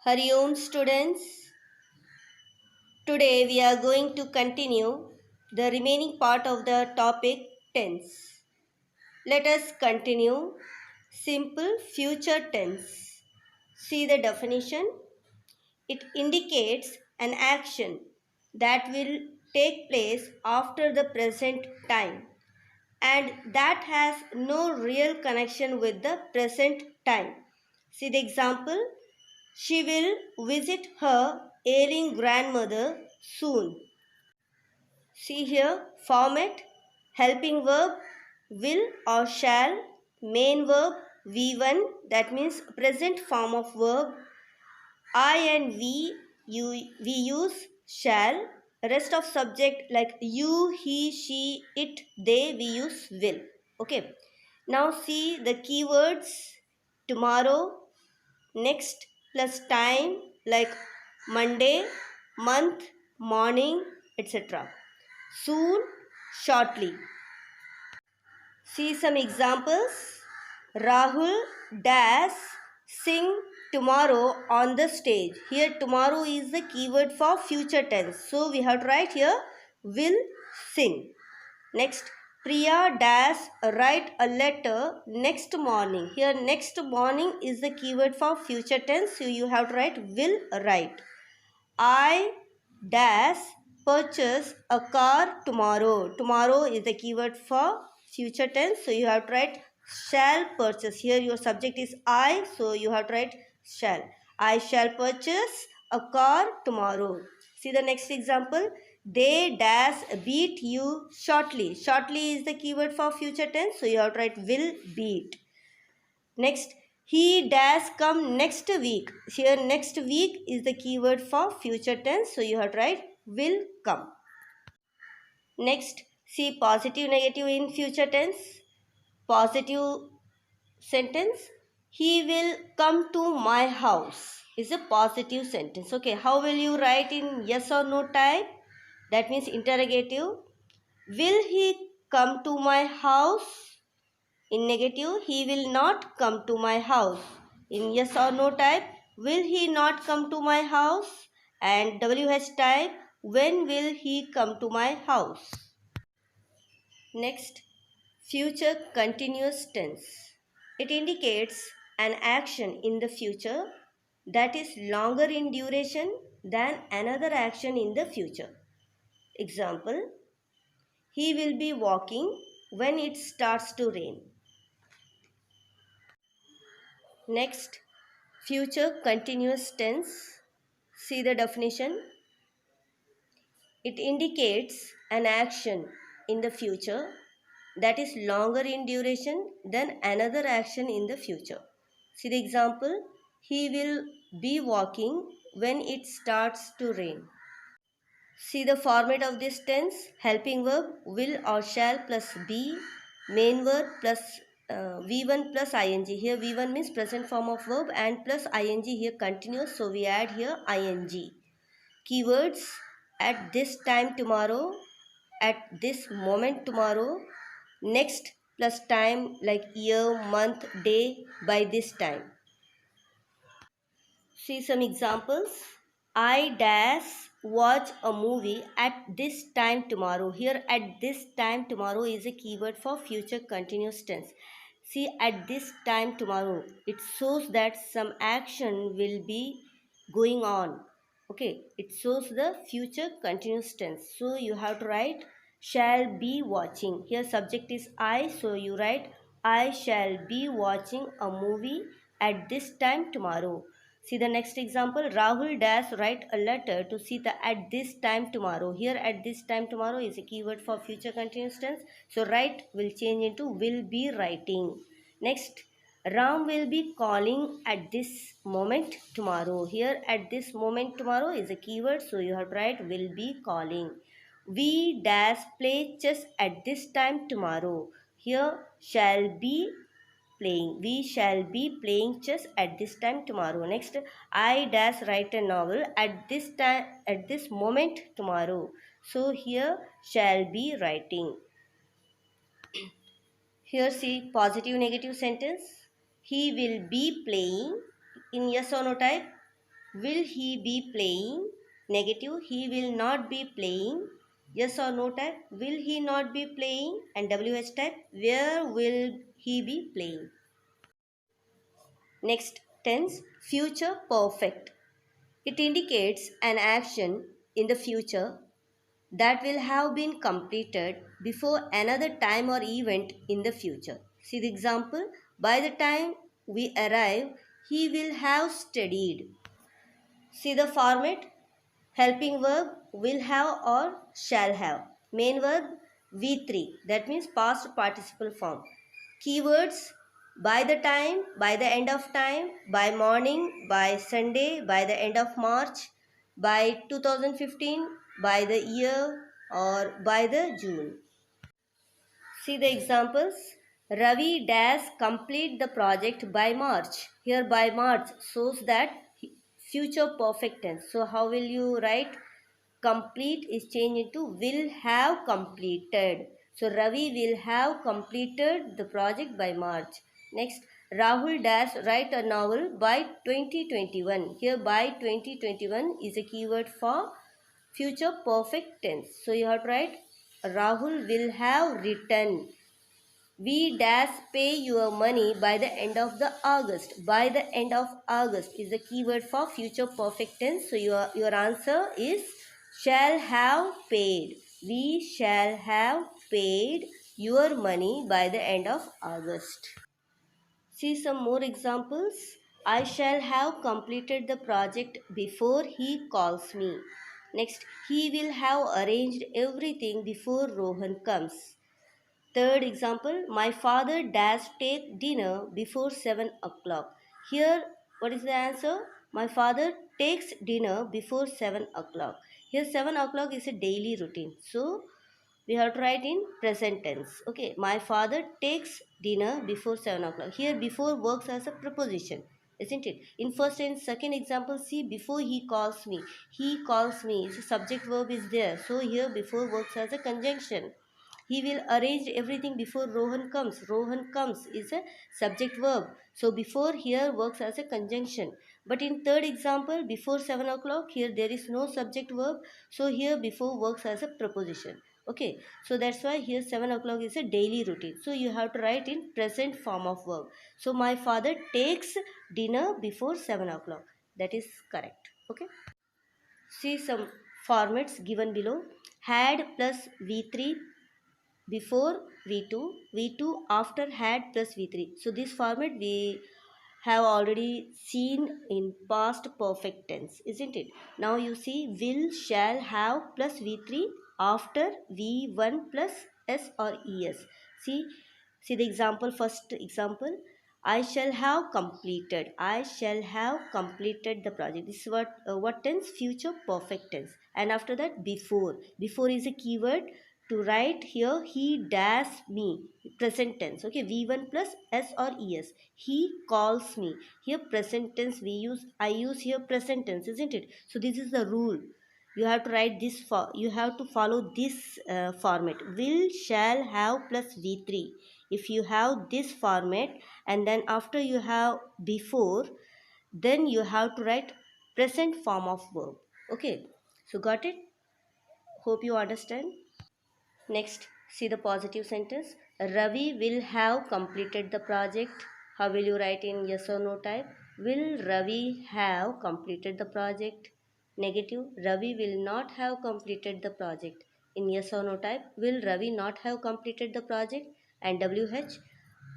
Hari Om students, today we are going to continue the remaining part of the topic tense. Let us continue simple future tense. See the definition. It indicates an action that will take place after the present time and that has no real connection with the present time. See the example. She will visit her ailing grandmother soon. See here, format, helping verb, will or shall, main verb, V1, that means present form of verb. I and we use shall. Rest of subject like you, he, she, it, they, we use will. Okay. Now see the keywords tomorrow, next plus time like Monday, month, morning, etc. Soon, shortly. See some examples. Rahul dash sing tomorrow on the stage. Here tomorrow is the keyword for future tense. So we have to write here will sing. Next, Priya dash write a letter next morning. Here next morning is the keyword for future tense. So you have to write will write. I dash purchase a car tomorrow. Tomorrow is the keyword for future tense. So you have to write shall purchase. Here your subject is I. So you have to write shall. I shall purchase a car tomorrow. See the next example. They dash beat you shortly. Shortly is the keyword for future tense. So you have to write will beat. Next, he dash come next week. Here next week is the keyword for future tense. So you have to write will come. Next, see positive negative in future tense. Positive sentence. He will come to my house is a positive sentence. Okay, how will you write in yes or no type? That means interrogative. Will he come to my house? In negative, he will not come to my house. In yes or no type, will he not come to my house? And WH type, when will he come to my house? Next, future continuous tense. It indicates an action in the future that is longer in duration than another action in the future. Example, he will be walking when it starts to rain. Next, future continuous tense. See the definition. It indicates an action in the future that is longer in duration than another action in the future. See the example. He will be walking when it starts to rain. See the format of this tense. Helping verb will or shall plus be. Main verb plus V1 plus ing. Here V1 means present form of verb and plus ing here continuous. So we add here ing. Keywords at this time tomorrow, at this moment tomorrow, next plus time like year, month, day, by this time. See some examples. I dash watch a movie at this time tomorrow. Here at this time tomorrow is a keyword for future continuous tense. See at this time tomorrow. It shows that some action will be going on. Okay, it shows the future continuous tense. So you have to write shall be watching. Here subject is I. So you write I shall be watching a movie at this time tomorrow. See the next example. Rahul dash write a letter to Sita at this time tomorrow. Here at this time tomorrow is a keyword for future continuous tense. So write will change into will be writing. Next, Ram will be calling at this moment tomorrow. Here at this moment tomorrow is a keyword. So you have to write will be calling. We dash play chess at this time tomorrow. Here shall be playing. We shall be playing chess at this time tomorrow. Next, I dash write a novel at this time, at this moment tomorrow. So here shall be writing. Here see positive negative sentence. He will be playing in yes or no type. Will he be playing? Negative, he will not be playing. Yes or no type, will he not be playing? And WH type, where will he be playing? Next tense, future perfect. It indicates an action in the future that will have been completed before another time or event in the future. See the example, by the time we arrive, he will have studied. See the format, helping verb will have or shall have. Main verb V3, that means past participle form. Keywords by the time, by the end of time, by morning, by Sunday, by the end of March, by 2015, by the year, or by the June. See the examples. Ravi dash complete the project by March. Here by March shows that future perfect tense. So how will you write? Complete is changed into will have completed. So Ravi will have completed the project by March. Next, Rahul dash write a novel by 2021. Here by 2021 is a keyword for future perfect tense. So you have to write Rahul will have written. We dash pay your money by the end of the August. By the end of August is the keyword for future perfect tense. So your answer is shall have paid. We shall have paid your money by the end of August. See some more examples. I shall have completed the project before he calls me. Next, he will have arranged everything before Rohan comes. Third example, my father dash take dinner before 7 o'clock. Here, what is the answer? My father takes dinner before 7 o'clock. Here, 7 o'clock is a daily routine. So, we have to write in present tense. Okay, my father takes dinner before 7 o'clock. Here, before works as a preposition, isn't it? In first and second example, see, before he calls me. He calls me. So, subject verb is there. So, here, before works as a conjunction. He will arrange everything before Rohan comes. Rohan comes is a subject verb. So before here works as a conjunction. But in third example, before 7 o'clock, here there is no subject verb. So here before works as a preposition. Okay, so that's why here 7 o'clock is a daily routine. So you have to write in present form of verb. So my father takes dinner before 7 o'clock. That is correct. Okay. See some formats given below. Had plus V3 before V2, V2 after had plus V3. So this format we have already seen in past perfect tense, isn't it? Now you see will, shall, have plus V3 after V1 plus S or ES. See, see the example, first example. I shall have completed. I shall have completed the project. This is what tense? Future perfect tense. And after that, before. Before is a keyword to write here he dash me, present tense. Okay, V1 plus S or ES. He calls me. Here present tense we use, I use here present tense, isn't it? So this is the rule. You have to write this for, you have to follow this format. Will, shall, have plus V3. If you have this format and then after you have before, then you have to write present form of verb. Okay, so got it? Hope you understand. Next, see the positive sentence. Ravi will have completed the project. How will you write in yes or no type? Will Ravi have completed the project? Negative, Ravi will not have completed the project. In yes or no type, will Ravi not have completed the project? And WH,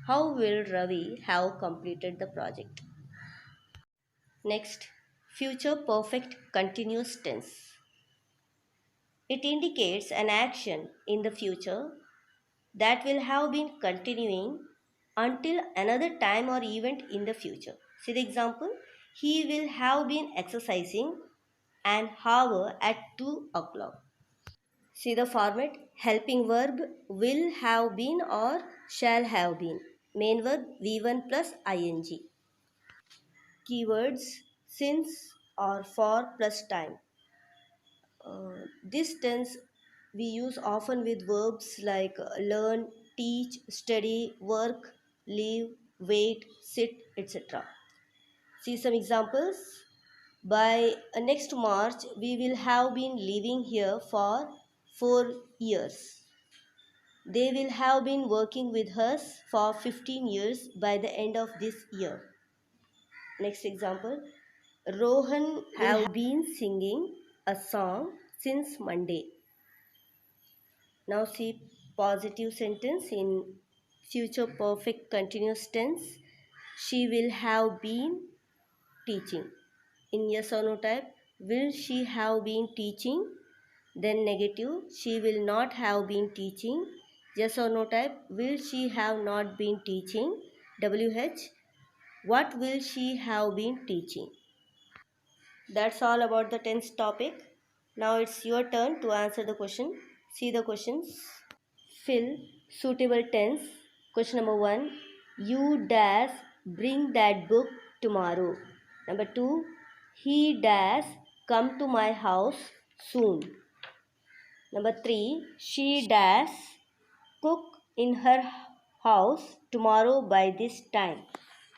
how will Ravi have completed the project? Next, future perfect continuous tense. It indicates an action in the future that will have been continuing until another time or event in the future. See the example? He will have been exercising an hour at 2 o'clock. See the format? Helping verb will have been or shall have been. Main verb V1 plus ing. Keywords since or for plus time. This tense we use often with verbs like learn, teach, study, work, live, wait, sit, etc. See some examples. By next March, we will have been living here for 4 years. They will have been working with us for 15 years by the end of this year. Next example, Rohan have been singing a song since Monday. Now see positive sentence in future perfect continuous tense. She will have been teaching. In yes or no type, will she have been teaching? Then negative, she will not have been teaching. Yes or no type, will she have not been teaching? WH, what will she have been teaching? That's all about the tense topic. Now it's your turn to answer the question. See the questions. Fill suitable tense. Question number 1. You dash bring that book tomorrow. Number 2. He dash come to my house soon. Number 3. She dash cook in her house tomorrow by this time.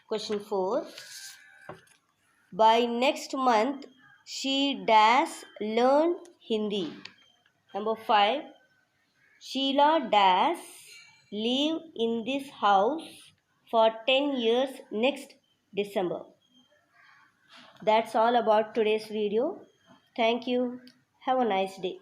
Question 4. By next month she dash learn Hindi. Number 5. Sheila dash live in this house for 10 years next December. That's all about today's video. Thank you. Have a nice day.